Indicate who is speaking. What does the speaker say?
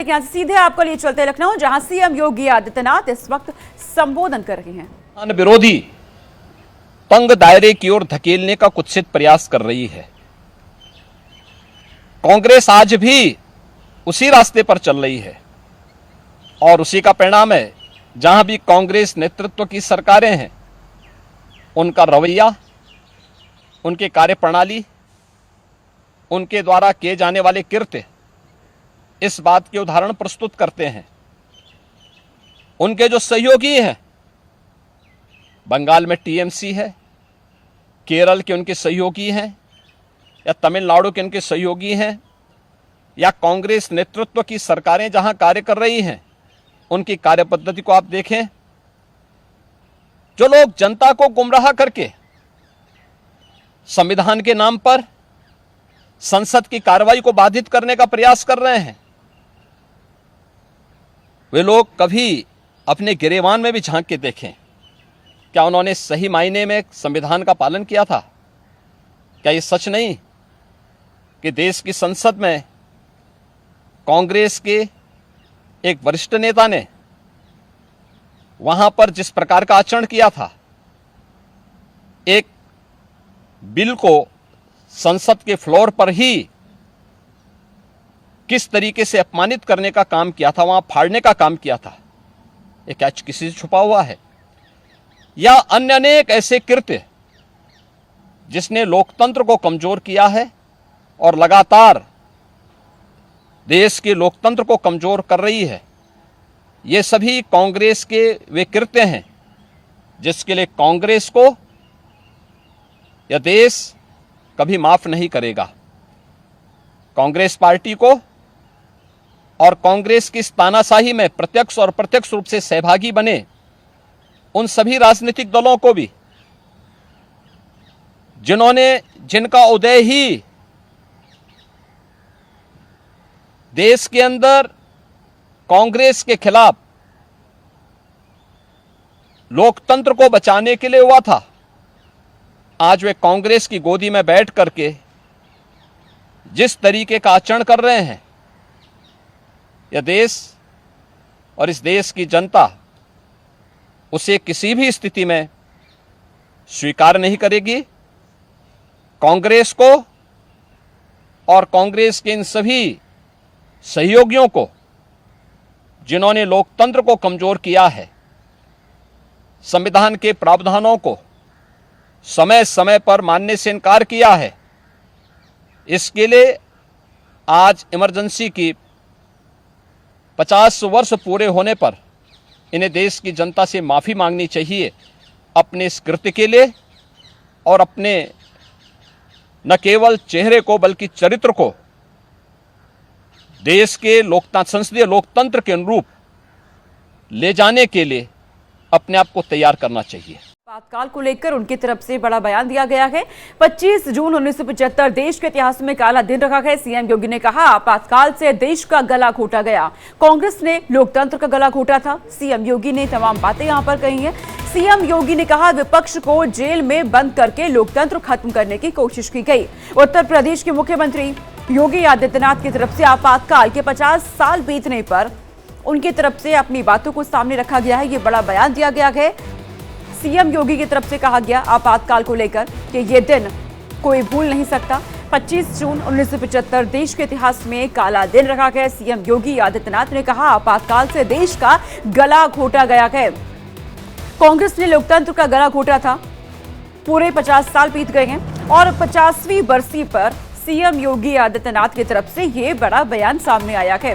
Speaker 1: यहां से सीधे आपको लिए चलते लखनऊ, जहां सीएम योगी आदित्यनाथ इस वक्त संबोधन कर रहे हैं।
Speaker 2: विरोधी तंग दायरे की ओर धकेलने का कुत्सित प्रयास कर रही है। कांग्रेस आज भी उसी रास्ते पर चल रही है और उसी का परिणाम है। जहां भी कांग्रेस नेतृत्व की सरकारें हैं, उनका रवैया, उनकी कार्यप्रणाली, उनके द्वारा किए जाने वाले कृत्य इस बात के उदाहरण प्रस्तुत करते हैं। उनके जो सहयोगी हैं, बंगाल में टीएमसी है, केरल के उनके सहयोगी हैं, या तमिलनाडु के उनके सहयोगी हैं, या कांग्रेस नेतृत्व की सरकारें जहां कार्य कर रही हैं, उनकी कार्यपद्धति को आप देखें। जो लोग जनता को गुमराह करके संविधान के नाम पर संसद की कार्रवाई को बाधित करने का प्रयास कर रहे हैं, वे लोग कभी अपने गिरेबान में भी झांक के देखें। क्या उन्होंने सही मायने में संविधान का पालन किया था? क्या ये सच नहीं कि देश की संसद में कांग्रेस के एक वरिष्ठ नेता ने वहां पर जिस प्रकार का आचरण किया था, एक बिल को संसद के फ्लोर पर ही किस तरीके से अपमानित करने का काम किया था, वहां फाड़ने का काम किया था, ये क्या किसी से छुपा हुआ है? या अन्य अनेक ऐसे कृत्य जिसने लोकतंत्र को कमजोर किया है और लगातार देश के लोकतंत्र को कमजोर कर रही है, ये सभी कांग्रेस के वे कृत्य हैं जिसके लिए कांग्रेस को यह देश कभी माफ नहीं करेगा। कांग्रेस पार्टी को और कांग्रेस की इस तानाशाही में प्रत्यक्ष और अप्रत्यक्ष रूप से सहभागी बने उन सभी राजनीतिक दलों को भी, जिनका उदय ही देश के अंदर कांग्रेस के खिलाफ लोकतंत्र को बचाने के लिए हुआ था, आज वे कांग्रेस की गोदी में बैठ करके जिस तरीके का आचरण कर रहे हैं, यह देश और इस देश की जनता उसे किसी भी स्थिति में स्वीकार नहीं करेगी। कांग्रेस को और कांग्रेस के इन सभी सहयोगियों को, जिन्होंने लोकतंत्र को कमजोर किया है, संविधान के प्रावधानों को समय समय पर मानने से इनकार किया है, इसके लिए आज इमरजेंसी की 50 वर्ष पूरे होने पर इन्हें देश की जनता से माफी मांगनी चाहिए अपने इस कृत्य के लिए, और अपने न केवल चेहरे को बल्कि चरित्र को देश के संसदीय लोकतंत्र के अनुरूप ले जाने के लिए अपने आप को तैयार करना चाहिए।
Speaker 1: आपातकाल को लेकर उनकी तरफ से बड़ा बयान दिया गया है। 25 जून 1975 देश के इतिहास में काला दिन रखा है। सीएम योगी ने कहा, आपातकाल से देश का गला घोटा गया, कांग्रेस ने लोकतंत्र का गला घोटा था। सीएम योगी ने तमाम बातें यहां पर कही हैं। सीएम योगी ने कहा, विपक्ष को जेल में बंद करके लोकतंत्र खत्म करने की कोशिश की गई। उत्तर प्रदेश के मुख्यमंत्री योगी आदित्यनाथ की तरफ से आपातकाल के 50 साल बीतने पर उनकी तरफ से अपनी बातों को सामने रखा गया है। ये बड़ा बयान दिया गया है। सीएम योगी की तरफ से कहा गया आपातकाल को लेकर कि ये दिन कोई भूल नहीं सकता। 25 जून 1975 देश के इतिहास में काला दिन रखा गया। सीएम योगी आदित्यनाथ ने कहा, आपातकाल से देश का गला घोटा गया है। कांग्रेस ने लोकतंत्र का गला घोटा था। पूरे 50 साल बीत गए हैं और 50वीं बरसी पर सीएम योगी आदित्यनाथ की तरफ से ये बड़ा बयान सामने आया है।